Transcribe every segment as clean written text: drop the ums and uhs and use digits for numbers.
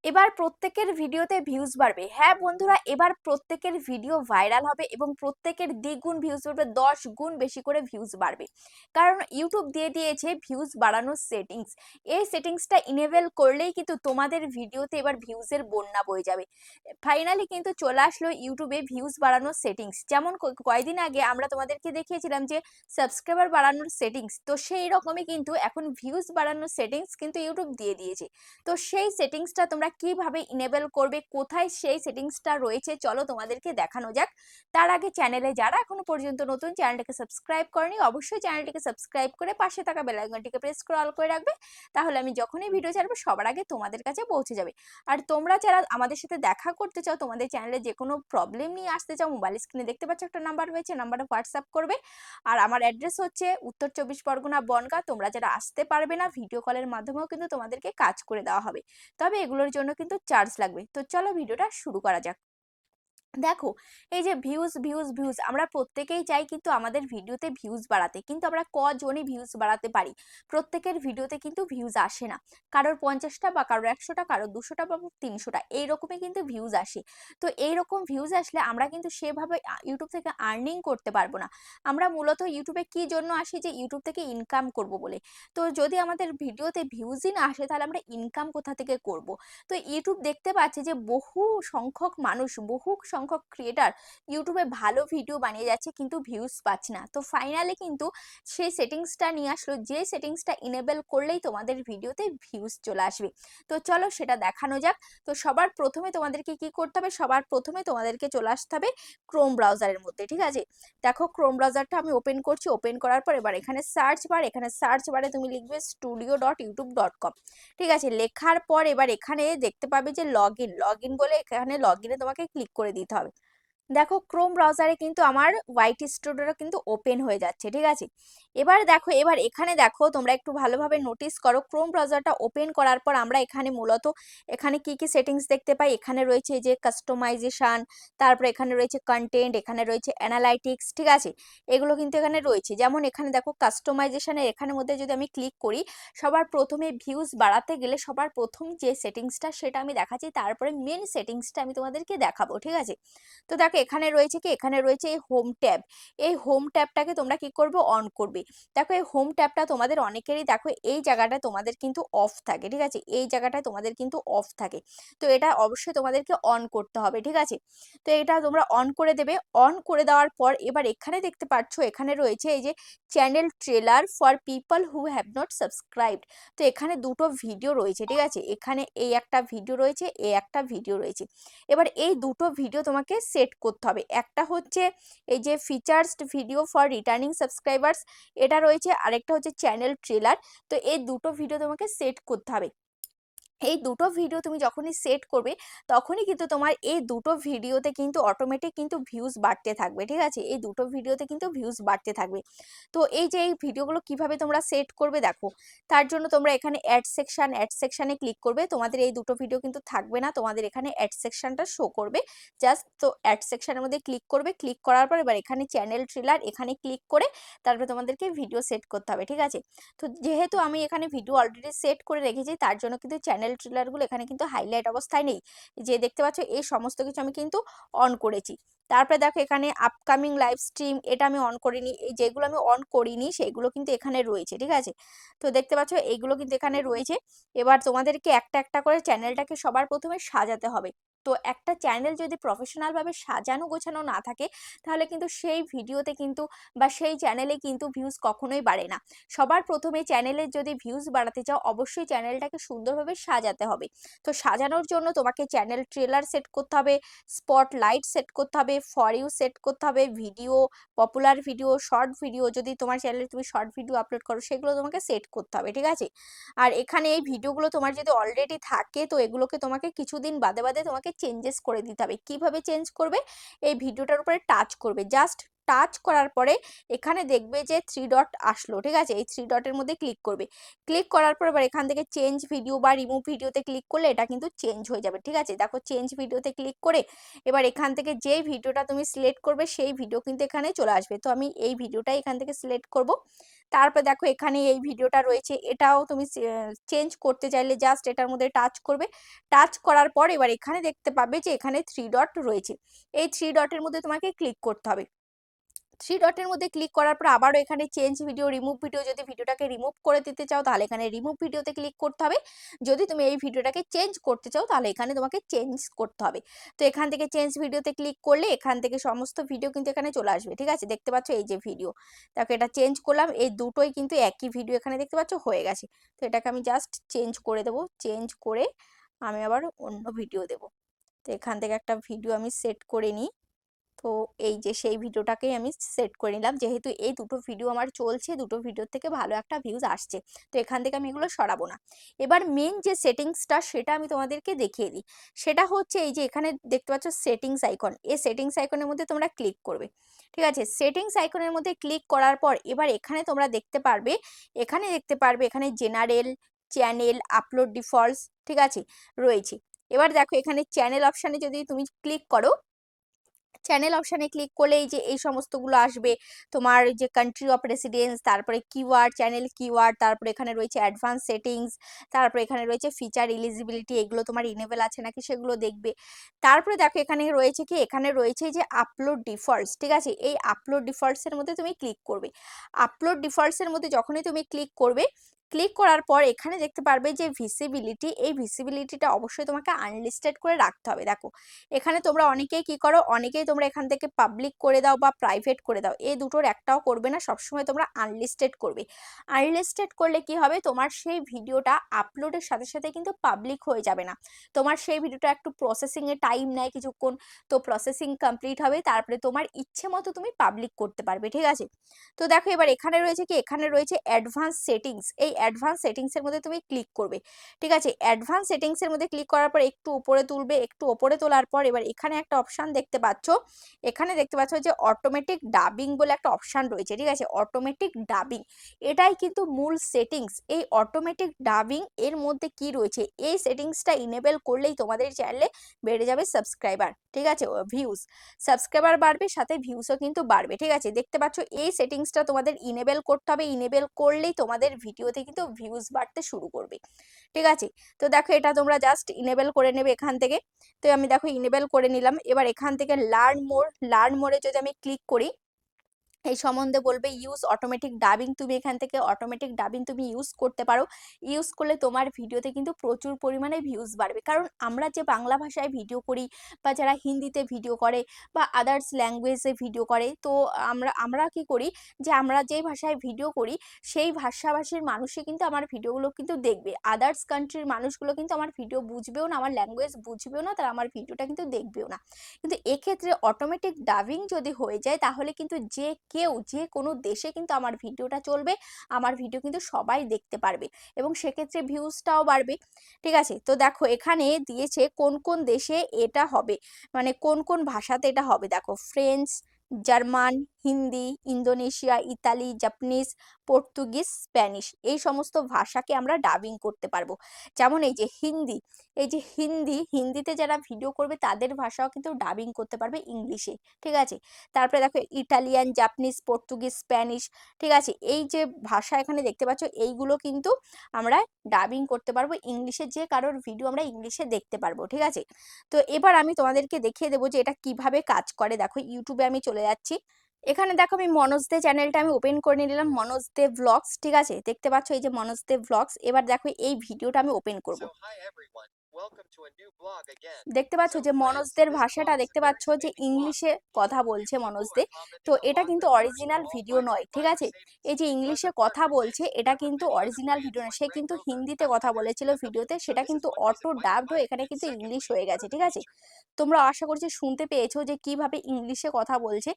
এবার প্রত্যেকের ভিডিওতে ভিউজ বাড়বে। হ্যাঁ বন্ধুরা, এবার প্রত্যেকের ভিডিও ভাইরাল হবে এবং প্রত্যেকের দ্বিগুণ ভিউজ বাড়বে, 10 গুণ বেশি করে ভিউজ বাড়বে। কারণ ইউটিউব দিয়ে দিয়েছে ভিউজ বাড়ানোর সেটিংস। এই সেটিংসটা ইনেবল করলেই কিন্তু তোমাদের ভিডিওতে এবার ভিউজের বন্যা বয়ে যাবে। ফাইনালি কিন্তু চলে আসলো ইউটিউবে ভিউজ বাড়ানোর সেটিংস। যেমন কয়েকদিন আগে আমরা তোমাদেরকে দেখিয়েছিলাম যে সাবস্ক্রাইবার বাড়ানোর সেটিংস, তো সেই রকমই কিন্তু এখন ভিউজ বাড়ানোর সেটিংস কিন্তু ইউটিউব দিয়ে দিয়েছে। তো সেই সেটিংসটা তোমরা কিভাবে ইনেবল করবে, কোথায় সেই সেটিংসটা রয়েছে, চলো তোমাদেরকে দেখানো যাক। তার আগে চ্যানেলে যারা এখনো পর্যন্ত নতুন, চ্যানেলটাকে সাবস্ক্রাইব করনি, অবশ্যই চ্যানেলটিকে সাবস্ক্রাইব করে পাশে থাকা বেল আইকনটিকে প্রেস করে অল করে রাখবে। তাহলে আমি যখনই ভিডিও ছাড়বো সবার আগে তোমাদের কাছে পৌঁছে যাবে। আর তোমরা যারা আমাদের সাথে দেখা করতে চাও, তোমাদের চ্যানেলে যে কোনো প্রবলেম নিয়ে আসতে চাও, মোবাইল স্ক্রিনে দেখতে পাচ্ছ একটা নাম্বার রয়েছে, নাম্বারে হোয়াটসঅ্যাপ করবে। আর আমার অ্যাড্রেস হচ্ছে উত্তর 24 পরগনা বনগাঁ। তোমরা যারা আসতে পারবে না, ভিডিও কলের মাধ্যমেও কিন্তু তোমাদেরকে কাজ করে দেওয়া হবে, তবে এগুলোর জন্য কিন্তু চার্জ লাগবে। তো চলো ভিডিওটা শুরু করা যাক। দেখো, এই যে ভিউজ ভিউজ ভিউজ, আমরা প্রত্যেকেই চাই কিন্তু আমাদের ভিডিওতে ভিউজ বাড়াতে, কিন্তু আমরা কজনই ভিউজ বাড়াতে পারি? প্রত্যেকের ভিডিওতে কিন্তু ভিউজ আসে না। কারোর 50টা বা কারোর 100টা, কারোর 200টা বা 300টা, এইরকমই কিন্তু ভিউজ আসে। তো এইরকম ভিউজ আসলে আমরা কিন্তু সেভাবে ইউটিউব থেকে আর্নিং করতে পারবো না। আমরা মূলত ইউটিউবে কি জন্য আসি? যে ইউটিউব থেকে ইনকাম করব বলে। তো যদি আমাদের ভিডিওতে ভিউজই না আসে, তাহলে আমরা ইনকাম কোথা থেকে করব? তো ইউটিউব দেখতে পাচ্ছে যে বহু সংখ্যক মানুষ, বহু সংখ্যক ক্রিয়েটার ইউটিউবে ভালো ভিডিও বানিয়ে যাচ্ছে কিন্তু ভিউজ পাচ্ছে না। তো ফাইনালি কিন্তু সেই সেটিংসটা নিয়ে আসলো, যে সেটিংসটা ইনেবল করলেই তোমাদের ভিডিওতে ভিউজ চলে আসবে। তো চলো সেটা দেখানো যাক। তো সবার প্রথমে তোমাদেরকে কি করতে হবে? সবার প্রথমে তোমাদেরকে চলে আসতে হবে ক্রোম ব্রাউজারের মধ্যে, ঠিক আছে? দেখো, ক্রোম ব্রাউজারটা আমি ওপেন করছি। ওপেন করার পর এবার এখানে সার্চ বার, এখানে সার্চ বারে তুমি লিখবে studio.youtube.com। ঠিক আছে, লেখার পর এবার এখানে দেখতে পাবে যে লগ ইন বলে, এখানে লগ ইনে তোমাকে ক্লিক করে দিতে হবে। দেখো, ক্রোম ব্রাউজারে কিন্তু আমার হোয়াইট স্টুডিওটা কিন্তু ওপেন হয়ে যাচ্ছে, ঠিক আছে? এবার দেখো, এবার এখানে দেখো, তোমরা একটু ভালোভাবে নোটিস করো। ক্রোম ব্রাউজারটা ওপেন করার পর আমরা এখানে মূলত এখানে কি কি সেটিংস দেখতে পাই? এখানে রয়েছে এই যে কাস্টমাইজেশন, তারপরে এখানে রয়েছে কন্টেন্ট, এখানে রয়েছে অ্যানালাইটিক্স, ঠিক আছে? এগুলো কিন্তু এখানে রয়েছে। যেমন এখানে দেখো কাস্টমাইজেশনের এখানের মধ্যে যদি আমি ক্লিক করি, সবার প্রথমে ভিউজ বাড়াতে গেলে সবার প্রথম যে সেটিংসটা সেটা আমি দেখাচ্ছি, তারপরে মেন সেটিংসটা আমি তোমাদেরকে দেখাবো, ঠিক আছে? তো দেখো, এখানে রয়েছে কি? এখানে রয়েছে এই হোম ট্যাব। এই হোম ট্যাবটাকে তোমরা কি করবে? অন করবে। দেখো, এই হোম ট্যাবটা তোমাদের অনেকেরই দেখো এই জায়গাটা তোমাদের কিন্তু অফ থাকে, ঠিক আছে? এই জায়গাটায় তোমাদের কিন্তু অফ থাকে। তো এটা অবশ্যই তোমাদেরকে অন করতে হবে, ঠিক আছে? তো এটা তোমরা অন করে দেবে। অন করে দেওয়ার পর এবার এখানে দেখতে পাচ্ছ, এখানে রয়েছে এই যে channel trailer for people who have not subscribed. তো এখানে দুটো ভিডিও রয়েছে, ঠিক আছে? এখানে এই একটা ভিডিও রয়েছে, এই একটা ভিডিও রয়েছে। এবার এই দুটো ভিডিও তোমাকে সেট করতে হবে। একটা হচ্ছে এই যে ফিচার্সড ভিডিও ফর রিটার্নিং সাবস্ক্রাইবার্স, এটা রয়েছে, আরেকটা হচ্ছে চ্যানেল ট্রেলার। তো এই দুটো ভিডিও তোমাকে সেট করতে হবে। এই দুটো ভিডিও তুমি যখনই সেট করবে, তখনই কিন্তু তোমার এই দুটো ভিডিওতে কিন্তু অটোমেটিক কিন্তু ভিউজ বাড়তে থাকবে, ঠিক আছে? এই দুটো ভিডিওতে কিন্তু ভিউজ বাড়তে থাকবে। তো এই যে এই ভিডিওগুলো কিভাবে তোমরা সেট করবে, দেখো, তার জন্য তোমরা এখানে অ্যাড সেকশনে ক্লিক করবে। তোমাদের এই দুটো ভিডিও কিন্তু থাকবে না, তোমাদের এখানে অ্যাড সেকশনটা শো করবে। জাস্ট তো অ্যাড সেকশনের মধ্যে ক্লিক করবে। ক্লিক করার পর এবার এখানে চ্যানেল ট্রেলার, এখানে ক্লিক করে তারপরে তোমাদেরকে ভিডিও সেট করতে হবে, ঠিক আছে? তো যেহেতু আমি এখানে ভিডিও অলরেডি সেট করে রেখেছি, তার জন্য কিন্তু চ্যানেল ট্রেলারগুলো এখানে কিন্তু হাইলাইট অবস্থায় নেই। যে দেখতে পাচ্ছ, এই সমস্ত কিছু আমি কিন্তু অন করেছি। তারপরে দেখো, এখানে আপকামিং লাইভ স্ট্রিম, এটা আমি অন করিনি। এই যেগুলো আমি অন করিনি সেগুলো কিন্তু এখানে রয়েছে, ঠিক আছে? তো দেখতে পাচ্ছ এইগুলো কিন্তু এখানে রয়েছে। এবার তোমাদেরকে একটা একটা করে চ্যানেলটাকে সবার প্রথমে সাজাতে হবে। তো একটা চ্যানেল যদি প্রফেশনাল ভাবে সাজানো গোছানো না থাকে, তাহলে কিন্তু সেই ভিডিওতে কিন্তু বা সেই চ্যানেলে কিন্তু ভিউজ কখনোই বাড়ে না। সবার প্রথমে চ্যানেলের যদি ভিউজ বাড়াতে চাও, অবশ্যই চ্যানেলটাকে সুন্দরভাবে সাজাতে হবে। তো সাজানোর জন্য তোমাকে চ্যানেল ট্রেলার সেট করতে হবে, স্পটলাইট সেট করতে হবে, ফর ইউ সেট করতে হবে, video, popular video, short video, যদি তোমার চ্যানেলে তুমি শর্ট ভিডিও আপলোড করো সেগুলো তোমাকে সেট করতে হবে, ঠিক আছে? আর এখানে এই ভিডিওগুলো তোমার যদি অলরেডি থাকে, তো এগুলোকে তোমাকে কিছুদিন বাদে বাদে তোমাকে চেঞ্জেস করে দিতে হবে। কিভাবে চেঞ্জ করবে? এই ভিডিওটার উপরে টাচ করবে, জাস্ট টাচ করার পরে এখানে দেখবে যে 3 ডট আসলো, ঠিক আছে? এই 3 ডটের মধ্যে ক্লিক করবে। ক্লিক করার পর এবার এখান থেকে চেঞ্জ ভিডিও বা রিমুভ ভিডিওতে ক্লিক করলে এটা কিন্তু চেঞ্জ হয়ে যাবে, ঠিক আছে? দেখো চেঞ্জ ভিডিওতে ক্লিক করে এবার এখান থেকে যেই ভিডিওটা তুমি সিলেক্ট করবে সেই ভিডিও কিন্তু এখানে চলে আসবে। তো আমি এই ভিডিওটাই এখান থেকে সিলেক্ট করব। তারপর দেখো এখানে এই ভিডিওটা রয়েছে, এটাও তুমি চেঞ্জ করতে চাইলে জাস্ট এটার মধ্যে টাচ করবে। টাচ করার পর এবার এখানে দেখতে পাবে যে এখানে 3 ডট রয়েছে। এই 3 ডটের মধ্যে তোমাকে ক্লিক করতে হবে। 3 ডটের মধ্যে ক্লিক করার পর আবারও এখানে চেঞ্জ ভিডিও, রিমুভ ভিডিও, যদি ভিডিওটাকে রিমুভ করে দিতে চাও তাহলে এখানে রিমুভ ভিডিওতে ক্লিক করতে হবে। যদি তুমি এই ভিডিওটাকে চেঞ্জ করতে চাও তাহলে এখানে তোমাকে চেঞ্জ করতে হবে। তো এখান থেকে চেঞ্জ ভিডিওতে ক্লিক করলে এখান থেকে সমস্ত ভিডিও কিন্তু এখানে চলে আসবে, ঠিক আছে? দেখতে পাচ্ছ এই যে ভিডিও, দেখো এটা চেঞ্জ করলাম, এই দুটোই কিন্তু একই ভিডিও এখানে দেখতে পাচ্ছ হয়ে গেছে। তো এটাকে আমি জাস্ট চেঞ্জ করে দেবো, চেঞ্জ করে আমি আবার অন্য ভিডিও দেব। তো এখান থেকে একটা ভিডিও আমি সেট করে নিই। তো এই যে সেই ভিডিওটাকেই আমি সেট করে নিলাম, যেহেতু এই দুটো ভিডিও আমার চলছে, দুটো ভিডিওর থেকে ভালো একটা ভিউজ আসছে, তো এখান থেকে আমি এগুলো সরাবো না। এবার মেন যে সেটিংসটা সেটা আমি তোমাদেরকে দেখিয়ে দিই। সেটা হচ্ছে এই যে এখানে দেখতে পাচ্ছ সেটিংস আইকন, এই সেটিংস আইকনের মধ্যে তোমরা ক্লিক করবে, ঠিক আছে? সেটিংস আইকনের মধ্যে ক্লিক করার পর এবার এখানে তোমরা দেখতে পারবে, এখানে জেনারেল, চ্যানেল, আপলোড ডিফল্টস, ঠিক আছে, রয়েছে। এবার দেখো এখানে চ্যানেল অপশানে যদি তুমি ক্লিক করো, চ্যানেল অপশানে ক্লিক করলে এই যে এই সমস্তগুলো আসবে, তোমার যে কান্ট্রি অফ রেসিডেন্স, তারপরে কিওয়ার্ড, চ্যানেল কিওয়ার্ড, তারপরে এখানে রয়েছে অ্যাডভান্স সেটিংস, তারপরে এখানে রয়েছে ফিচার এলিজিবিলিটি, এগুলো তোমার ইনেবল আছে নাকি সেগুলো দেখবে। তারপরে দেখো এখানে রয়েছে কি, এখানে রয়েছে যে আপলোড ডিফল্টস, ঠিক আছে? এই আপলোড ডিফল্টসের মধ্যে তুমি ক্লিক করবে। আপলোড ডিফল্টসের মধ্যে যখনই তুমি ক্লিক করবে, ক্লিক করার পর এখানে দেখতে পারবে যে ভিসিবিলিটি, এই ভিসিবিলিটিটা অবশ্যই তোমাকে আনলিস্টেড করে রাখতে হবে। দেখো এখানে তোমরা অনেকেই কি করো, অনেকেই তোমরা এখান থেকে পাবলিক করে দাও বা প্রাইভেট করে দাও, এই দুটোর একটাও করবে না, সবসময় তোমরা আনলিস্টেড করবে। আনলিস্টেড করলে কি হবে, তোমার সেই ভিডিওটা আপলোডের সাথে সাথে কিন্তু পাবলিক হয়ে যাবে না, তোমার সেই ভিডিওটা একটু প্রসেসিংয়ে টাইম নেয় কিছুক্ষণ, তো প্রসেসিং কমপ্লিট হবে, তারপরে তোমার ইচ্ছে মতো তুমি পাবলিক করতে পারবে, ঠিক আছে? তো দেখো এবার এখানে রয়েছে কি, এখানে রয়েছে অ্যাডভান্স সেটিংস, এই অ্যাডভান্স সেটিংসের মধ্যে তুমি ক্লিক করবে, ঠিক আছে? অ্যাডভান্স সেটিংসের মধ্যে ক্লিক করার পর একটু উপরে তুলবে, একটু উপরে তোলার পর এবার এখানে একটা অপশান দেখতে পাচ্ছ, এখানে দেখতে পাচ্ছ যে অটোমেটিক ডাবিং বলে একটা অপশান রয়েছে, ঠিক আছে? অটোমেটিক ডাবিং, এটাই কিন্তু মূল সেটিংস। এই অটোমেটিক ডাবিং এর মধ্যে কি রয়েছে, এই সেটিংসটা ইনেবল করলেই তোমাদের চ্যানেলে বেড়ে যাবে সাবস্ক্রাইবার, ঠিক আছে? ভিউজ, সাবস্ক্রাইবার বাড়বে, সাথে ভিউজও কিন্তু বাড়বে, ঠিক আছে? দেখতে পাচ্ছ এই সেটিংসটা তোমাদের ইনেবল করতে হবে, ইনেবল করলেই তোমাদের ভিডিওতে কিন্তু ভিউজ বাড়তে শুরু করবে, ঠিক আছে? তো দেখো এটা তোমরা জাস্ট ইনেবল করে নেবে এখান থেকে। তো আমি দেখো ইনেবল করে নিলাম। এবার এখান থেকে লার্ন মোরে যদি আমি ক্লিক করি, এই সম্বন্ধে বলবে ইউজ অটোমেটিক ডাবিং, তুমি এখান থেকে অটোমেটিক ডাবিং তুমি ইউজ করতে পারো। ইউজ করলে তোমার ভিডিওতে কিন্তু প্রচুর পরিমাণে ভিউজ বাড়বে, কারণ আমরা যে বাংলা ভাষায় ভিডিও করি বা যারা হিন্দিতে ভিডিও করে বা আদার্স ল্যাঙ্গুয়েজে ভিডিও করে, তো আমরা কি করি যে আমরা যেই ভাষায় ভিডিও করি সেই ভাষাভাষীর মানুষই কিন্তু আমার ভিডিওগুলো কিন্তু দেখবে, আদার্স কান্ট্রির মানুষগুলো কিন্তু আমার ভিডিও বুঝবেও না, আমার ল্যাঙ্গুয়েজ বুঝবেও না, তারা আমার ভিডিওটা কিন্তু দেখবেও না। কিন্তু এক্ষেত্রে অটোমেটিক ডাবিং যদি হয়ে যায় তাহলে কিন্তু যে কেউ যে কোনো দেশে কিন্তু আমার ভিডিওটা চলবে, আমার ভিডিও কিন্তু সবাই দেখতে পারবে এবং সেক্ষেত্রে ভিউজটাও বাড়বে, ঠিক আছে? তো দেখো এখানে দিয়েছে কোন কোন দেশে এটা হবে, মানে কোন কোন ভাষাতে এটা হবে। দেখো French, German, Hindi, Indonesia, Italy, Japanese, Portuguese, Spanish, এই সমস্ত ভাষাকে আমরা ডাবিং করতে পারবো। যেমন এই যে হিন্দি, এই যে হিন্দিতে যারা ভিডিও করবে তাদের ভাষাও কিন্তু ডাবিং করতে পারবে ইংলিশে, ঠিক আছে? তারপরে দেখো ইটালিয়ান, জাপানিজ, পর্তুগিজ, স্প্যানিশ, ঠিক আছে? এই যে ভাষা এখানে দেখতে পাচ্ছ এইগুলো কিন্তু আমরা ডাবিং করতে পারবো ইংলিশে, যে কারোর ভিডিও আমরা ইংলিশে দেখতে পারবো, ঠিক আছে? তো এবার আমি তোমাদেরকে দেখিয়ে দেবো যে এটা কিভাবে কাজ করে। দেখো ইউটিউবে আমি চলে যাচ্ছি, এখানে দেখো আমি মনোজ দে চ্যানেলটা আমি ওপেন করে নিলাম, মনোজ দে ব্লগস, ঠিক আছে? দেখতে পাচ্ছ এই যে মনোজ দে ব্লগস। এবার দেখো এই ভিডিওটা আমি ওপেন করব, দেখতে পাচ্ছ যে মনোজদের ভাষাটা দেখতে পাচ্ছ যে ইংলিশে কথা বলছে মনোজদে, তো এটা কিন্তু অরিজিনাল ভিডিও নয়, ঠিক আছে? এই যে ইংলিশে কথা বলছে এটা কিন্তু অরিজিনাল ভিডিও নয়, সে কিন্তু হিন্দিতে কথা বলেছিল ভিডিওতে, সেটা কিন্তু অটো ডাবড হয়ে এখানে কিন্তু ইংলিশ হয়ে গেছে, ঠিক আছে? তোমরা আশা করছি শুনতে পেয়েছো যে কিভাবে ইংলিশে কথা বলছে।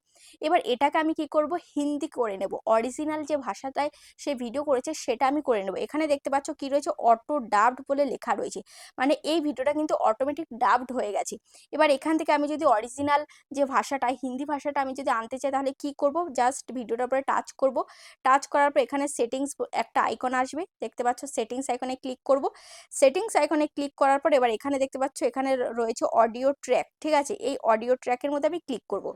এবার এটাকে আমি কি করব, হিন্দি করে নেব, অরিজিনাল যে ভাষাটায় সে ভিডিও করেছে সেটা আমি করে নেব। এখানে দেখতে পাচ্ছ কি রয়েছে, অটো ডাবড বলে লেখা রয়েছে, মানে এই ভিডিওটা কিন্তু অটোমেটিক ডাবড হয়ে গেছে। এবার এখান থেকে আমি যদি অরিজিনাল যে ভাষাটা, হিন্দি ভাষাটা আমি যদি আনতে চাই তাহলে কি করব, জাস্ট ভিডিওটার উপরে টাচ করব। টাচ করার পর এখানে সেটিংস একটা আইকন আসবে, দেখতে পাচ্ছ, সেটিংস আইকনে ক্লিক করব। সেটিংস আইকনে ক্লিক করার পর এবার এখানে দেখতে পাচ্ছ এখানে রয়েছে অডিও ট্র্যাক, ঠিক আছে, এই অডিও ট্র্যাকের মধ্যে আমি ক্লিক করব।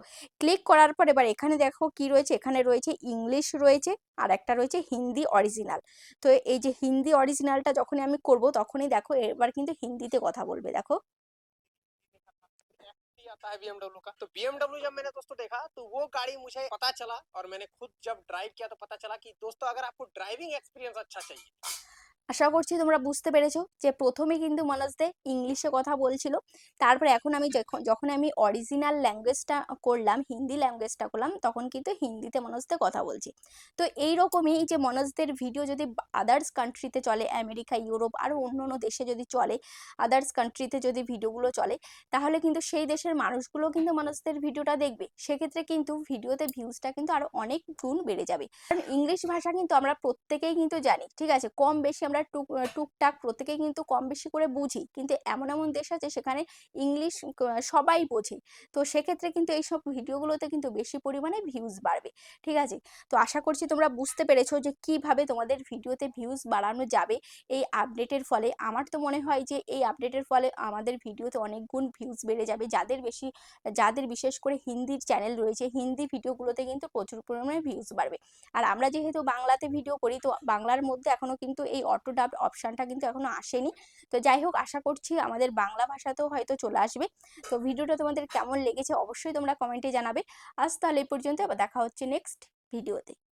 ক্লিক করার পর এবার এখানে দেখো কি রয়েছে, এখানে রয়েছে ইংলিশ রয়েছে আর একটা রয়েছে হিন্দি অরিজিনাল। তো এই যে হিন্দি অরিজিনালটা যখনই আমি করব তখনই দেখো এবার কিন্তু হিন্দিতে কথা বলবে, দেখো। आता है BMW का। तो BMW जब मैंने दोस्तों देखा तो वो गाड़ी मुझे पता चला, और मैंने खुद जब ड्राइव किया तो पता चला कि दोस्तों अगर आपको ड्राइविंग एक्सपीरियंस अच्छा चाहिए। আশা করছি তোমরা বুঝতে পেরেছো যে প্রথমে কিন্তু মনোজ দে ইংলিশে কথা বলছিল, তারপরে এখন আমি যখন আমি অরিজিনাল ল্যাঙ্গুয়েজটা করলাম, হিন্দি ল্যাঙ্গুয়েজটা করলাম, তখন কিন্তু হিন্দিতে মনোজ দে কথা বলছি। তো এইরকমই এই যে মনোজদের ভিডিও যদি আদার্স কান্ট্রিতে চলে, আমেরিকা, ইউরোপ আরও অন্য অন্য দেশে যদি চলে, আদার্স কান্ট্রিতে যদি ভিডিওগুলো চলে, তাহলে কিন্তু সেই দেশের মানুষগুলো কিন্তু মনোজদের ভিডিওটা দেখবে। সেক্ষেত্রে কিন্তু ভিডিওতে ভিউজটা কিন্তু আরো অনেক গুণ বেড়ে যাবে। কারণ ইংলিশ ভাষা কিন্তু আমরা প্রত্যেকেই কিন্তু জানি, ঠিক আছে, কম বেশি আমরা টুকটাক প্রত্যেকেই কিন্তু কম বেশি করে বুঝি, কিন্তু এমন এমন দেশ আছে সেখানে ইংলিশ সবাই বোঝে। তো সেক্ষেত্রে কিন্তু এইসব ভিডিওগুলোতে কিন্তু বেশি পরিমাণে ভিউজ বাড়বে, ঠিক আছে। তো আশা করছি তোমরা বুঝতে পেরেছো যে কিভাবে তোমাদের ভিডিওতে ভিউজ বাড়ানো যাবে এই আপডেটের ফলে। আমার তো মনে হয় যে এই আপডেটের ফলে আমাদের ভিডিওতে অনেক গুণ ভিউজ বেড়ে যাবে। যাদের বিশেষ করে হিন্দির চ্যানেল রয়েছে, হিন্দি ভিডিওগুলোতে কিন্তু প্রচুর পরিমাণে ভিউজ বাড়বে। আর আমরা যেহেতু বাংলাতে ভিডিও করি, তো বাংলার মধ্যে এখনো কিন্তু এই অটো ডাব অপশনটা কিন্তু এখনো আসেনি। তো যাই হোক, আশা করছি আমাদের বাংলা ভাষাতেও হয়তো চলে আসবে। তো ভিডিওটা তোমাদের কেমন লেগেছে অবশ্যই তোমরা কমেন্টে জানাবে। আজ তাহলে এই পর্যন্ত, আবার দেখা হচ্ছে নেক্সট ভিডিওতে।